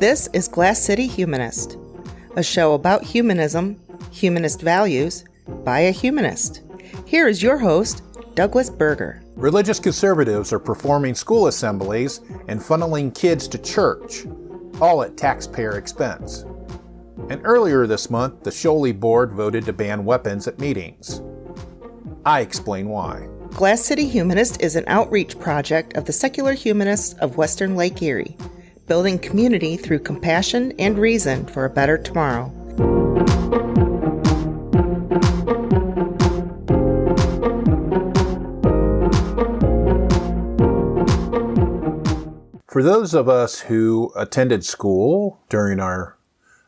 This is Glass City Humanist, a show about humanism, humanist values, by a humanist. Here is your host, Douglas Berger. Religious conservatives are performing school assemblies and funneling kids to church, all at taxpayer expense. And earlier this month, the SHoWLE Board voted to ban weapons at meetings. I explain why. Glass City Humanist is an outreach project of the secular humanists of Western Lake Erie, building community through compassion and reason for a better tomorrow. For those of us who attended school during our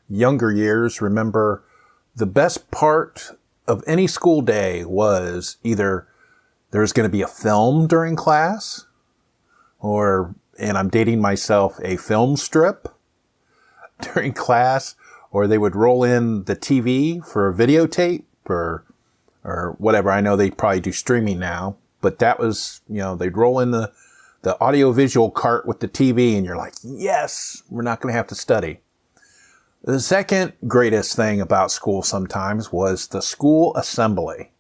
younger years, remember the best part of any school day was either there's going to be a film during class, or, and I'm dating myself, a film strip during class, or they would roll in the TV for a videotape or whatever. I know they probably do streaming now, but that was, they'd roll in the audiovisual cart with the TV and you're like, yes, we're not going to have to study. The second greatest thing about school sometimes was the school assembly.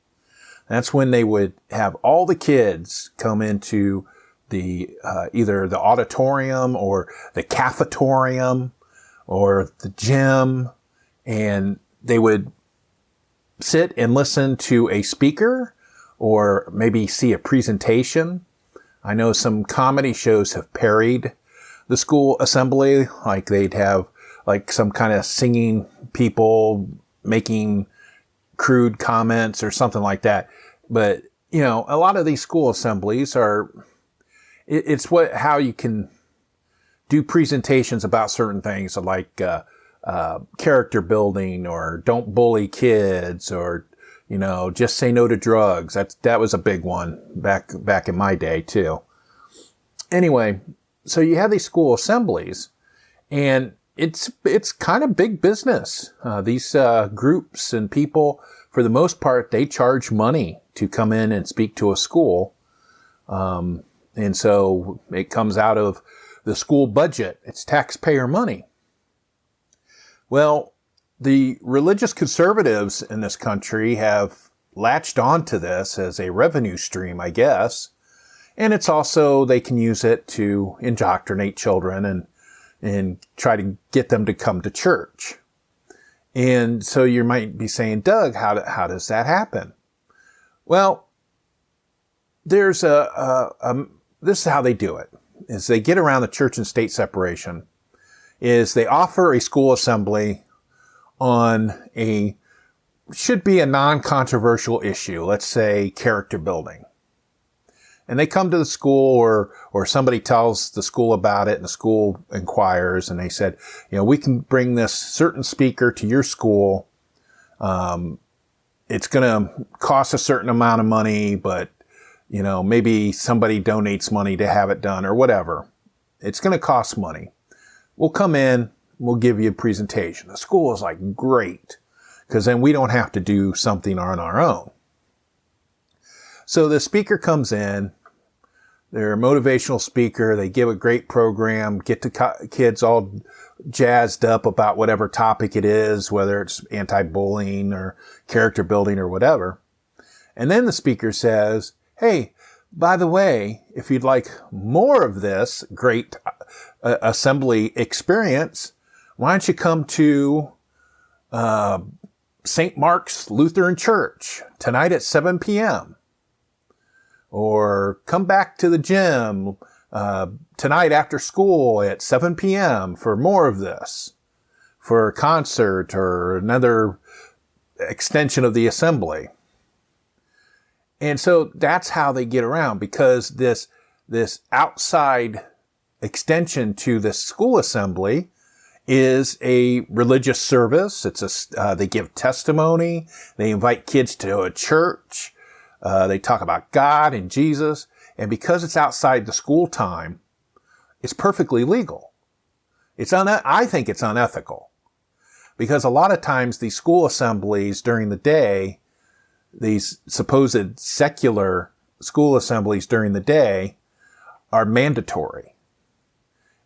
That's when they would have all the kids come into the either the auditorium or the cafetorium or the gym, and they would sit and listen to a speaker or maybe see a presentation. I know some comedy shows have parodied the school assembly, like they'd have like some kind of singing people making crude comments or something like that. But, a lot of these school assemblies are, it's how you can do presentations about certain things like character building, or don't bully kids, or just say no to drugs. That was a big one back in my day too. Anyway, so you have these school assemblies, and it's kind of big business. These groups and people, for the most part, they charge money to come in and speak to a school, and so it comes out of the school budget. It's taxpayer money. Well, the religious conservatives in this country have latched onto this as a revenue stream, I guess. And it's also, they can use it to indoctrinate children and try to get them to come to church. And so you might be saying, Doug, how does that happen? Well, there's this is how they do it, is they get around the church and state separation, is they offer a school assembly on should be a non-controversial issue, let's say character building. And they come to the school, or somebody tells the school about it and the school inquires, and they said, we can bring this certain speaker to your school. It's going to cost a certain amount of money, but, maybe somebody donates money to have it done or whatever. It's going to cost money. We'll come in, we'll give you a presentation. The school is like, great, because then we don't have to do something on our own. So the speaker comes in, they're a motivational speaker, they give a great program, get the kids all jazzed up about whatever topic it is, whether it's anti-bullying or character building or whatever. And then the speaker says, hey, by the way, if you'd like more of this great assembly experience, why don't you come to St. Mark's Lutheran Church tonight at 7 p.m., or come back to the gym tonight after school at 7 p.m. for more of this, for a concert or another extension of the assembly. And so that's how they get around, because this outside extension to the school assembly is a religious service. They give testimony. They invite kids to a church. They talk about God and Jesus. And because it's outside the school time, it's perfectly legal. I think it's unethical, because a lot of times these school assemblies during the day, these supposed secular school assemblies during the day, are mandatory.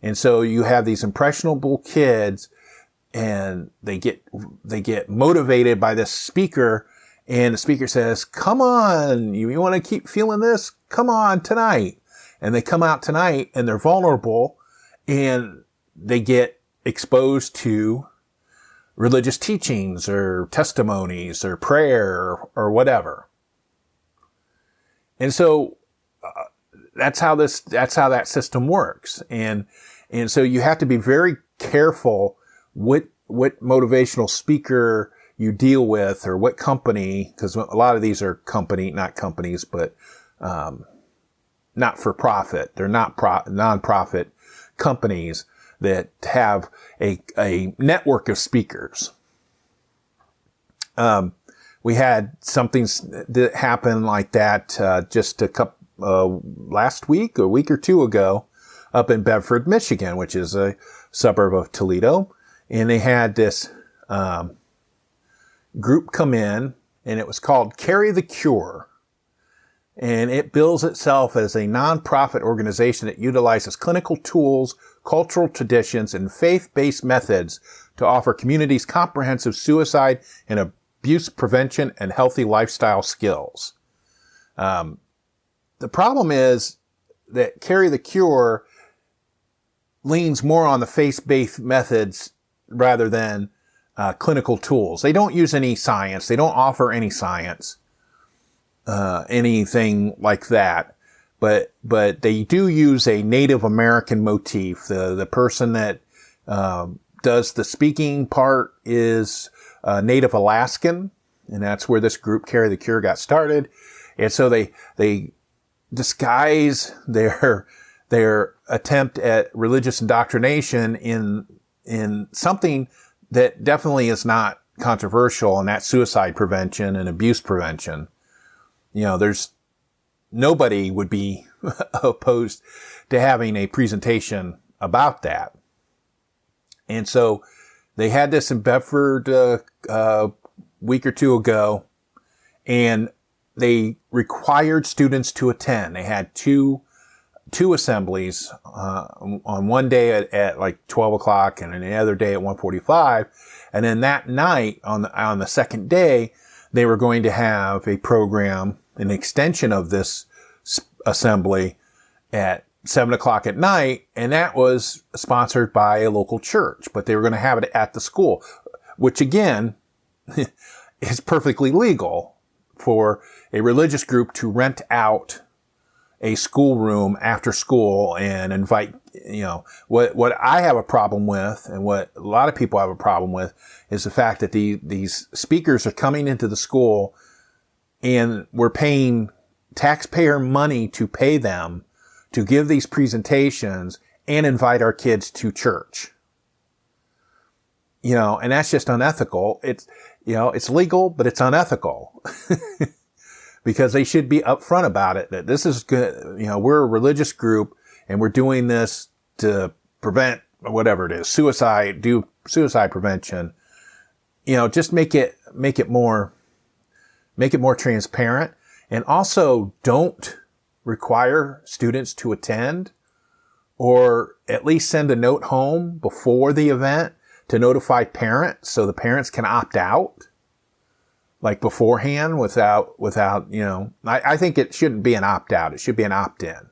And so you have these impressionable kids, and they get motivated by this speaker, and the speaker says, come on, you want to keep feeling this? Come on tonight. And they come out tonight, and they're vulnerable, and they get exposed to religious teachings or testimonies or prayer or whatever. And so that's how that system works. And so you have to be very careful what motivational speaker you deal with, or what company, because a lot of these are not companies, but not for profit. They're not nonprofit companies that have a network of speakers. We had something that happened like that just last week, a week or two ago, up in Bedford, Michigan, which is a suburb of Toledo. And they had this group come in, and it was called Carry the Cure. And it bills itself as a nonprofit organization that utilizes clinical tools, cultural traditions, and faith-based methods to offer communities comprehensive suicide and abuse prevention and healthy lifestyle skills. The problem is that Carry the Cure leans more on the faith-based methods rather than clinical tools. They don't use any science. They don't offer any science. Anything like that, but they do use a Native American motif. The person that does the speaking part is Native Alaskan, and that's where this group Carry the Cure got started. And so they disguise their attempt at religious indoctrination in something that definitely is not controversial, and that's suicide prevention and abuse prevention. There's nobody would be opposed to having a presentation about that. And so they had this in Bedford a week or two ago, and they required students to attend. They had two assemblies on one day at like 12 o'clock and the other day at 1:45. And then that night on the second day, they were going to have a program, an extension of this assembly at 7 o'clock at night. And that was sponsored by a local church, but they were going to have it at the school, which again is perfectly legal for a religious group to rent out a schoolroom after school and invite, what I have a problem with, and what a lot of people have a problem with, is the fact that these speakers are coming into the school and we're paying taxpayer money to pay them to give these presentations and invite our kids to church. And that's just unethical. It's legal, but it's unethical. Because they should be upfront about it, that this is good. We're a religious group and we're doing this to prevent whatever it is, suicide prevention. Just make it more transparent, and also don't require students to attend, or at least send a note home before the event to notify parents so the parents can opt out. Like beforehand, without, I think it shouldn't be an opt-out. It should be an opt-in.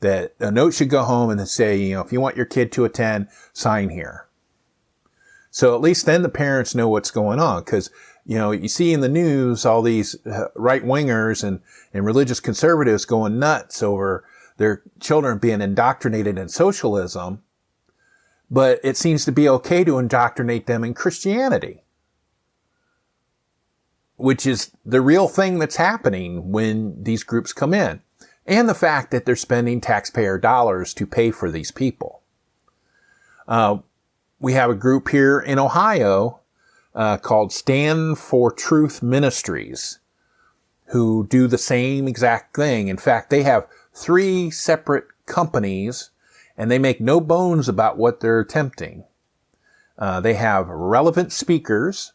That a note should go home and then say, if you want your kid to attend, sign here. So at least then the parents know what's going on. Because, you see in the news all these right-wingers and religious conservatives going nuts over their children being indoctrinated in socialism. But it seems to be okay to indoctrinate them in Christianity, which is the real thing that's happening when these groups come in. And the fact that they're spending taxpayer dollars to pay for these people. We have a group here in Ohio called Stand for Truth Ministries, who do the same exact thing. In fact, they have 3 separate companies, and they make no bones about what they're attempting. They have relevant speakers.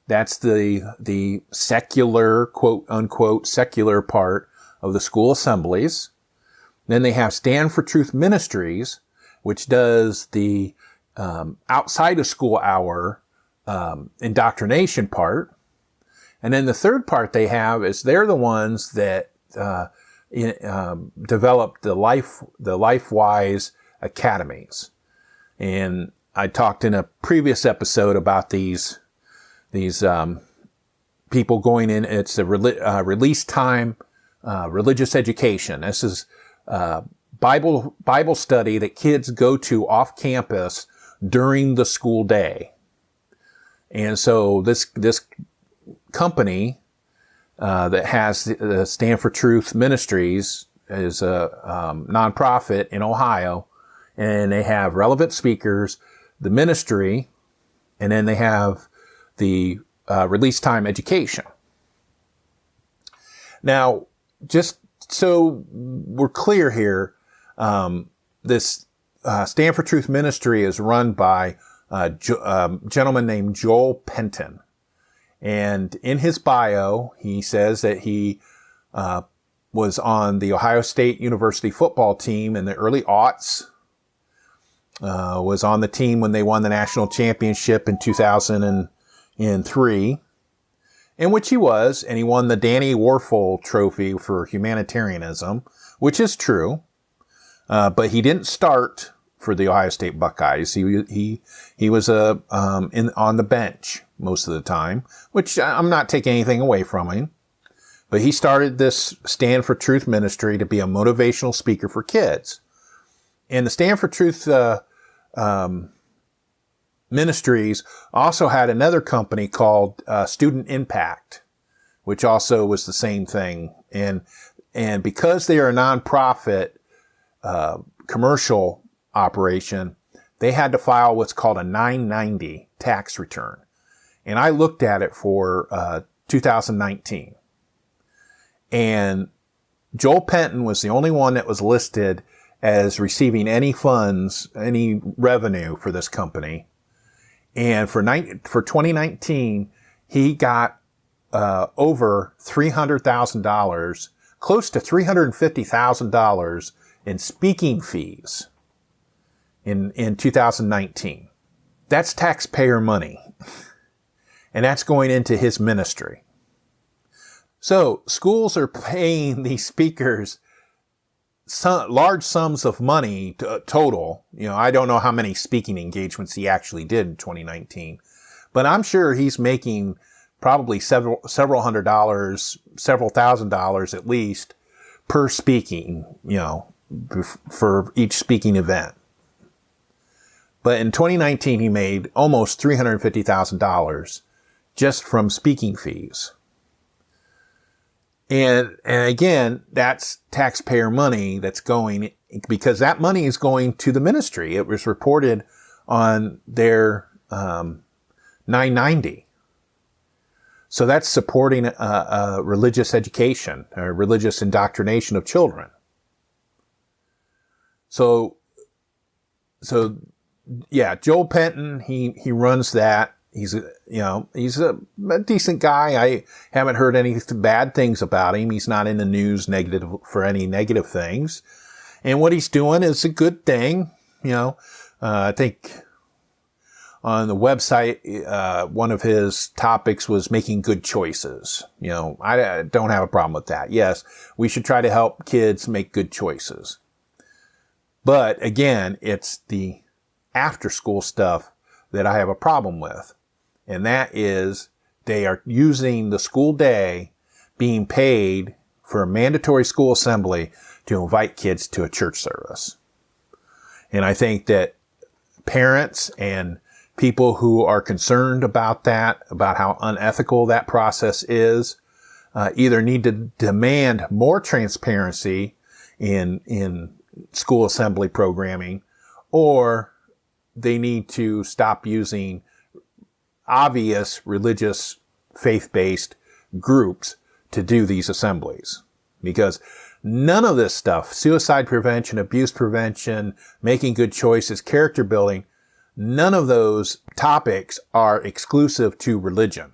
That's the secular, quote unquote, secular part of the school assemblies. Then they have Stand for Truth Ministries, which does the outside of school hour indoctrination part. And then the third part they have is they're the ones that developed the LifeWise academies. And I talked in a previous episode about these people going in. It's a release time religious education. This is Bible study that kids go to off campus during the school day. And so this company that has the Stand for Truth Ministries is a nonprofit in Ohio, and they have relevant speakers, the ministry, and then they have the release time education. Now, just so we're clear here, this Stand for Truth Ministry is run by a gentleman named Joel Penton. And in his bio, he says that he was on the Ohio State University football team in the early aughts, was on the team when they won the national championship in 2003, in which he was, and he won the Danny Warfel Trophy for humanitarianism, which is true, but he didn't start for the Ohio State Buckeyes. He was on the bench most of the time, which I'm not taking anything away from him. But he started this Stand for Truth ministry to be a motivational speaker for kids. And the Stand for Truth Ministries also had another company called Student Impact, which also was the same thing. And because they are a nonprofit commercial operation, they had to file what's called a 990 tax return. And I looked at it for 2019. And Joel Penton was the only one that was listed as receiving any funds, any revenue for this company. And for 2019, he got over $300,000, close to $350,000 in speaking fees in 2019. That's taxpayer money. And that's going into his ministry. So schools are paying these speakers large sums of money total. I don't know how many speaking engagements he actually did in 2019, but I'm sure he's making probably several $100s, several $1,000s at least per speaking, for each speaking event. But in 2019, he made almost $350,000 just from speaking fees. And again, that's taxpayer money that's going, because that money is going to the ministry. It was reported on their 990. So that's supporting a religious education, or religious indoctrination of children. So yeah, Joel Penton, he runs that. He's a decent guy. I haven't heard any bad things about him. He's not in the news negative for any negative things. And what he's doing is a good thing. I think on the website, one of his topics was making good choices. I don't have a problem with that. Yes, we should try to help kids make good choices. But again, it's the after school stuff that I have a problem with. And that is they are using the school day being paid for a mandatory school assembly to invite kids to a church service. And I think that parents and people who are concerned about that, about how unethical that process is, either need to demand more transparency in school assembly programming, or they need to stop using obvious religious faith-based groups to do these assemblies. Because none of this stuff, suicide prevention, abuse prevention, making good choices, character building, none of those topics are exclusive to religion.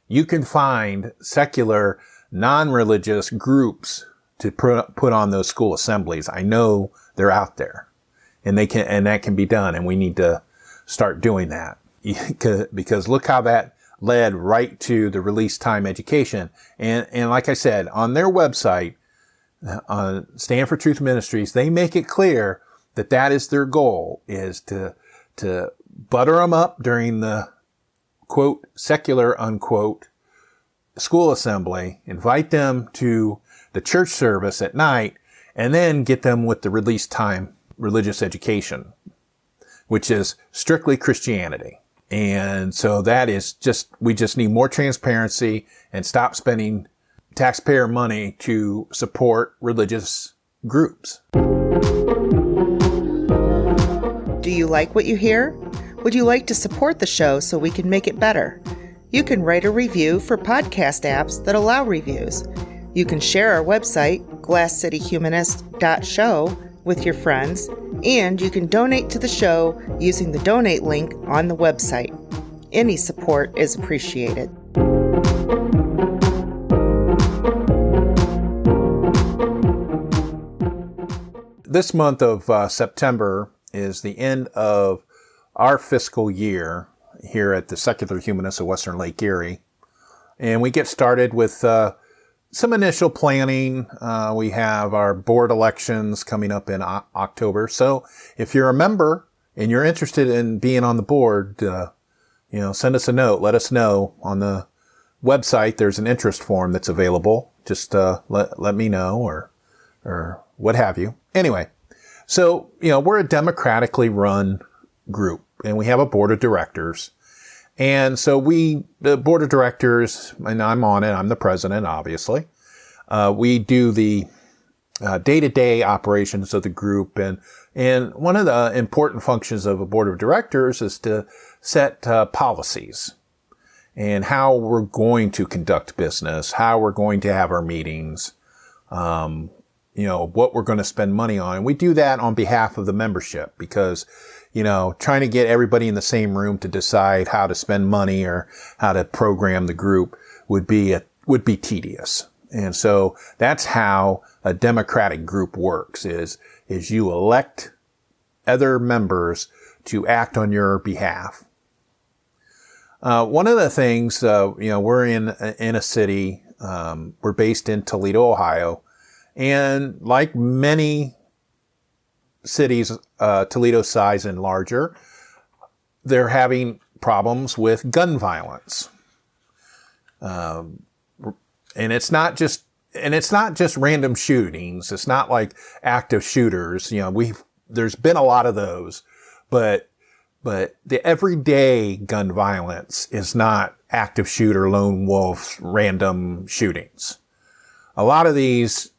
You can find secular, non-religious groups to put on those school assemblies. I know they're out there. and that can be done. And we need to start doing that because look how that led right to the release time education. And like I said, on their website, Stand for Truth Ministries, they make it clear that is their goal, is to butter them up during the quote secular unquote school assembly, invite them to the church service at night, and then get them with the release time religious education, which is strictly Christianity. And so we just need more transparency and stop spending taxpayer money to support religious groups. Do you like what you hear? Would you like to support the show so we can make it better? You can write a review for podcast apps that allow reviews. You can share our website, glasscityhumanist.show, with your friends, and you can donate to the show using the donate link on the website. Any support is appreciated. This month of September is the end of our fiscal year here at the Secular Humanists of Western Lake Erie. And we get started with some initial planning. We have our board elections coming up in October. So if you're a member and you're interested in being on the board, send us a note. Let us know on the website. There's an interest form that's available. Just let me know or what have you. Anyway, so, we're a democratically run group and we have a board of directors. And so the board of directors, and I'm on it, I'm the president, obviously. We do the day-to-day operations of the group. And one of the important functions of a board of directors is to set policies and how we're going to conduct business, how we're going to have our meetings, what we're going to spend money on. And we do that on behalf of the membership because, trying to get everybody in the same room to decide how to spend money or how to program the group would be tedious. And so that's how a democratic group works is you elect other members to act on your behalf. One of the things, we're in a city, we're based in Toledo, Ohio. And like many cities, Toledo's size and larger, they're having problems with gun violence. And it's not just random shootings. It's not like active shooters. There's been a lot of those, but the everyday gun violence is not active shooter, lone wolf, random shootings. A lot of these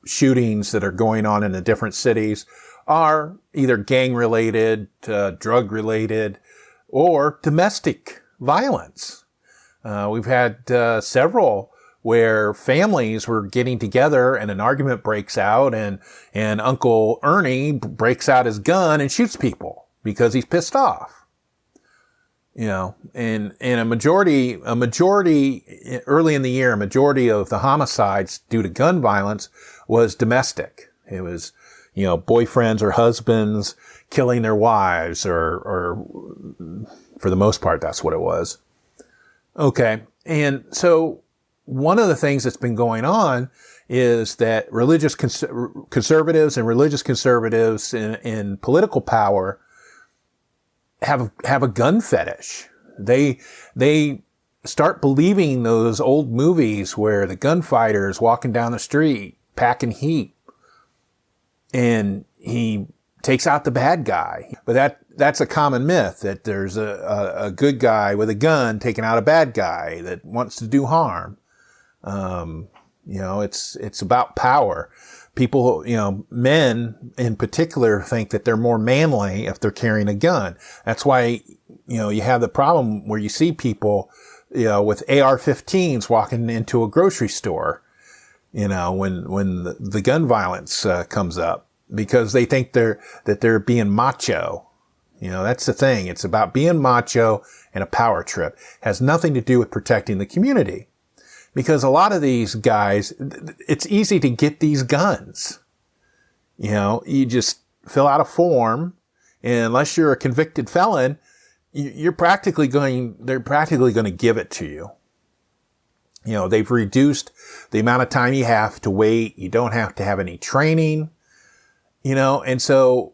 shootings that are going on in the different cities are either gang-related, drug-related, or domestic violence. We've had several where families were getting together and an argument breaks out and Uncle Ernie breaks out his gun and shoots people because he's pissed off. And a majority early in the year, a majority of the homicides due to gun violence was domestic. It was, boyfriends or husbands killing their wives or for the most part, that's what it was. Okay. And so one of the things that's been going on is that religious conservatives and religious conservatives in political power have a gun fetish. They start believing those old movies where the gunfighter is walking down the street packing heat and he takes out the bad guy. But that's a common myth, that there's a good guy with a gun taking out a bad guy that wants to do harm. It's about power. People, men in particular think that they're more manly if they're carrying a gun. That's why, you have the problem where you see people, with AR-15s walking into a grocery store, when the gun violence comes up, because they think they're being macho. That's the thing. It's about being macho and a power trip. It has nothing to do with protecting the community. Because a lot of these guys, it's easy to get these guns. You just fill out a form, and unless you're a convicted felon, they're practically going to give it to you. They've reduced the amount of time you have to wait. You don't have to have any training, and so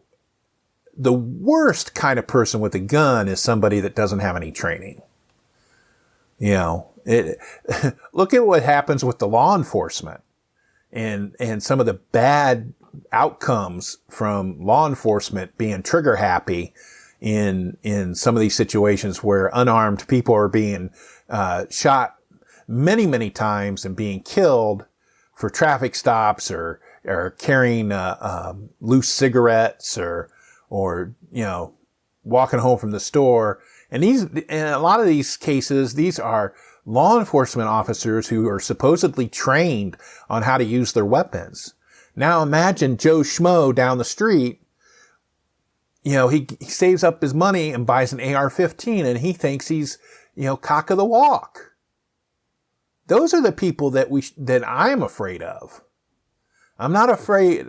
the worst kind of person with a gun is somebody that doesn't have any training. Look at what happens with the law enforcement and some of the bad outcomes from law enforcement being trigger happy in some of these situations where unarmed people are being shot many, many times and being killed for traffic stops or carrying loose cigarettes or walking home from the store. And in a lot of these cases, these are law enforcement officers who are supposedly trained on how to use their weapons. Now imagine Joe Schmo down the street. He saves up his money and buys an AR-15 and he thinks he's, cock of the walk. Those are the people that I'm afraid of. I'm not afraid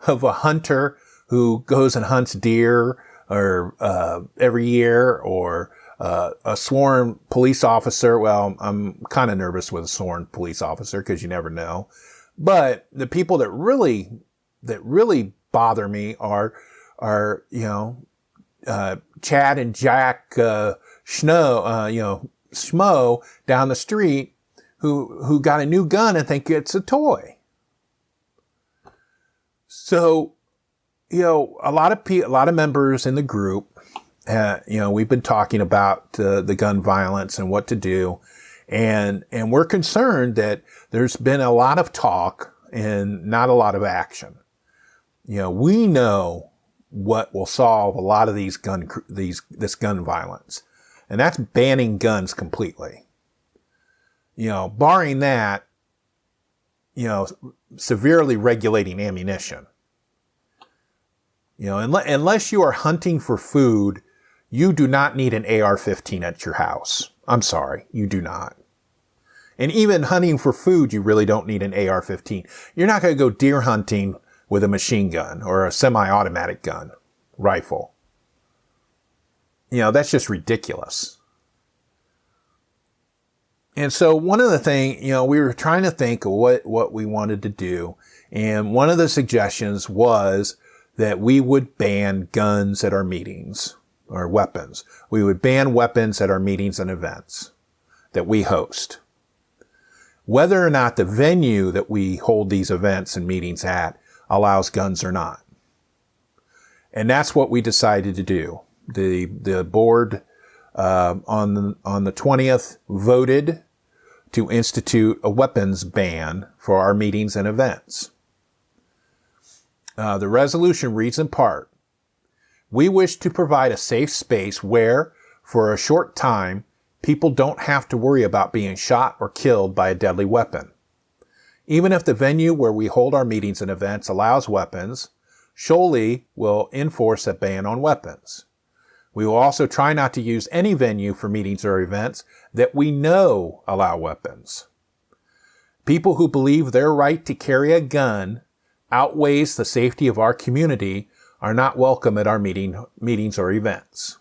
of a hunter who goes and hunts deer or every year, or a sworn police officer. Well, I'm kind of nervous with a sworn police officer because you never know. But the people that really bother me are Chad and Jack Schmo down the street who got a new gun and think it's a toy. So, a lot of members in the group, we've been talking about the gun violence and what to do. And we're concerned that there's been a lot of talk and not a lot of action. We know what will solve a lot of this gun violence. And that's banning guns completely. Barring that, severely regulating ammunition. Unless you are hunting for food, you do not need an AR-15 at your house. I'm sorry, you do not. And even hunting for food, you really don't need an AR-15. You're not going to go deer hunting with a machine gun or a semi-automatic gun, rifle. That's just ridiculous. And so one of the things, we were trying to think of what we wanted to do. And one of the suggestions was that we would ban guns at our meetings, or weapons. We would ban weapons at our meetings and events that we host. Whether or not the venue that we hold these events and meetings at allows guns or not. And that's what we decided to do. The board on the 20th voted to institute a weapons ban for our meetings and events. The resolution reads in part, we wish to provide a safe space where, for a short time, people don't have to worry about being shot or killed by a deadly weapon. Even if the venue where we hold our meetings and events allows weapons, SHoWLE will enforce a ban on weapons. We will also try not to use any venue for meetings or events that we know allow weapons. People who believe their right to carry a gun outweighs the safety of our community are not welcome at our meetings or events.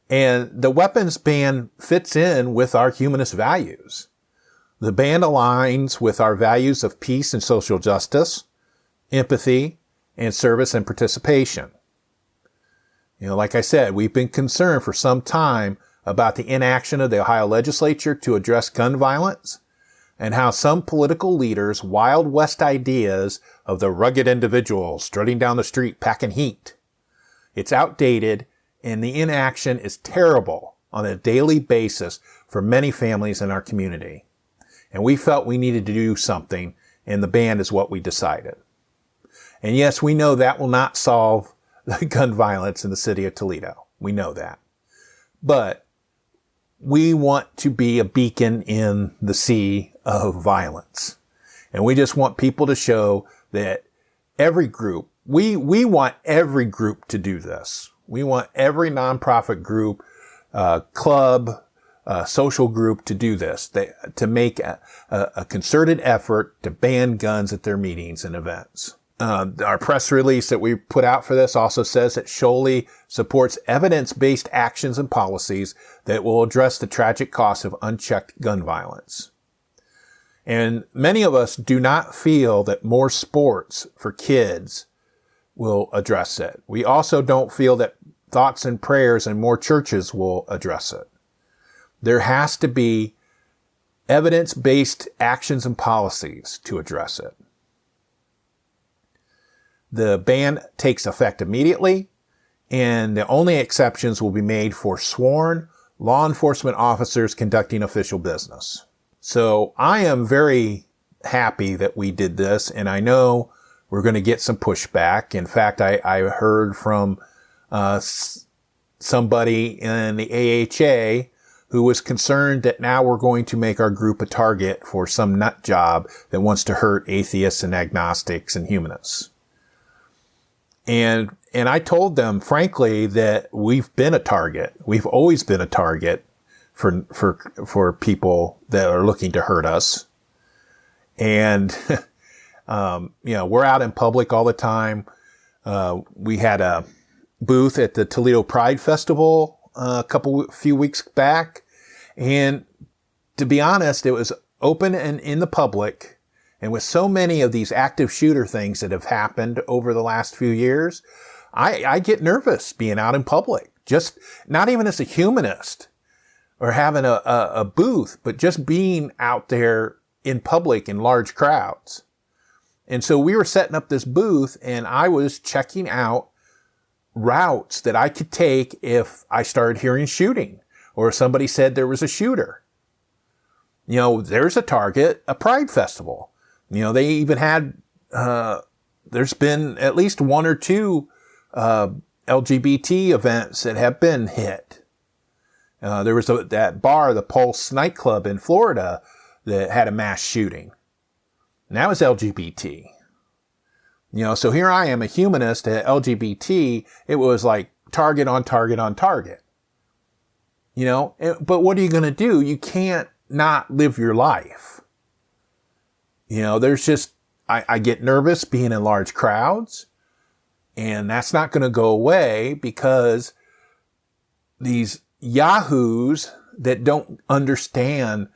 And the weapons ban fits in with our humanist values. The ban aligns with our values of peace and social justice, empathy, and service and participation. Like I said, we've been concerned for some time about the inaction of the Ohio legislature to address gun violence and how some political leaders' Wild West ideas of the rugged individual strutting down the street packing heat. It's outdated, and the inaction is terrible on a daily basis for many families in our community. And we felt we needed to do something, and the ban is what we decided. And yes, we know that will not solve the gun violence in the city of Toledo. We know that. But we want to be a beacon in the sea of violence. And we just want people to show that every group, we want every group to do this. We want every nonprofit group, club, social group to do this, to make a concerted effort to ban guns at their meetings and events. Our press release that we put out for this also says that SHoWLE supports evidence-based actions and policies that will address the tragic cost of unchecked gun violence. And many of us do not feel that more sports for kids will address it. We also don't feel that thoughts and prayers in more churches will address it. There has to be evidence-based actions and policies to address it. The ban takes effect immediately, and the only exceptions will be made for sworn law enforcement officers conducting official business. So I am very happy that we did this, and I know we're going to get some pushback. In fact, I heard from somebody in the AHA who was concerned that now we're going to make our group a target for some nut job that wants to hurt atheists and agnostics and humanists. And I told them, frankly, that we've been a target. We've always been a target for people that are looking to hurt us. And, we're out in public all the time. We had a booth at the Toledo Pride Festival a few weeks back. And to be honest, it was open and in the public. And with so many of these active shooter things that have happened over the last few years, I get nervous being out in public. Just not even as a humanist or having a booth, but just being out there in public in large crowds. And so we were setting up this booth, and I was checking out routes that I could take if I started hearing shooting or if somebody said there was a shooter. There's a target, a Pride Festival. They even had, there's been at least one or two LGBT events that have been hit. There was that bar, the Pulse nightclub in Florida, that had a mass shooting. And that was LGBT. So here I am, a humanist at LGBT. It was like target on target on target. But what are you going to do? You can't not live your life. There's just, I get nervous being in large crowds, and that's not going to go away because these yahoos that don't understand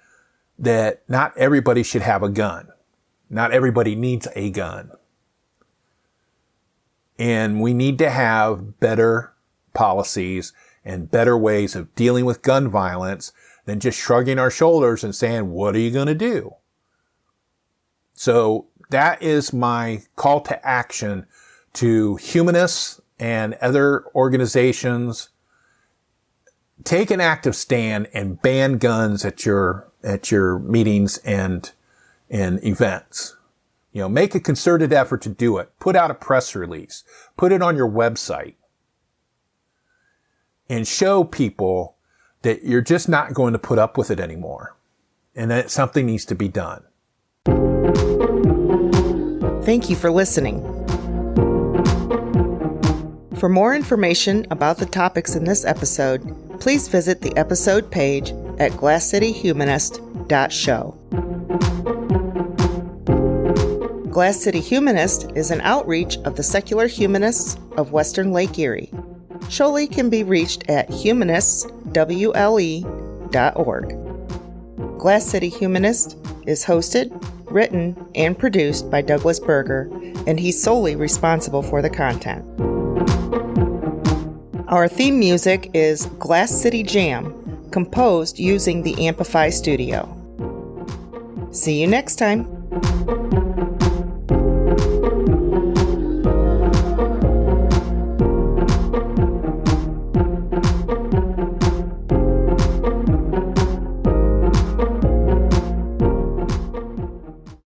that not everybody should have a gun. Not everybody needs a gun. And we need to have better policies and better ways of dealing with gun violence than just shrugging our shoulders and saying, what are you going to do? So that is my call to action to humanists and other organizations. Take an active stand and ban guns at your meetings and events. Make a concerted effort to do it. Put out a press release. Put it on your website. And show people that you're just not going to put up with it anymore. And that something needs to be done. Thank you for listening. For more information about the topics in this episode, please visit the episode page at glasscityhumanist.show. Glass City Humanist is an outreach of the Secular Humanists of Western Lake Erie. SHoWLE can be reached at humanistswle.org. Glass City Humanist is hosted, written, and produced by Douglas Berger, and he's solely responsible for the content. Our theme music is Glass City Jam, composed using the Amplify Studio. See you next time.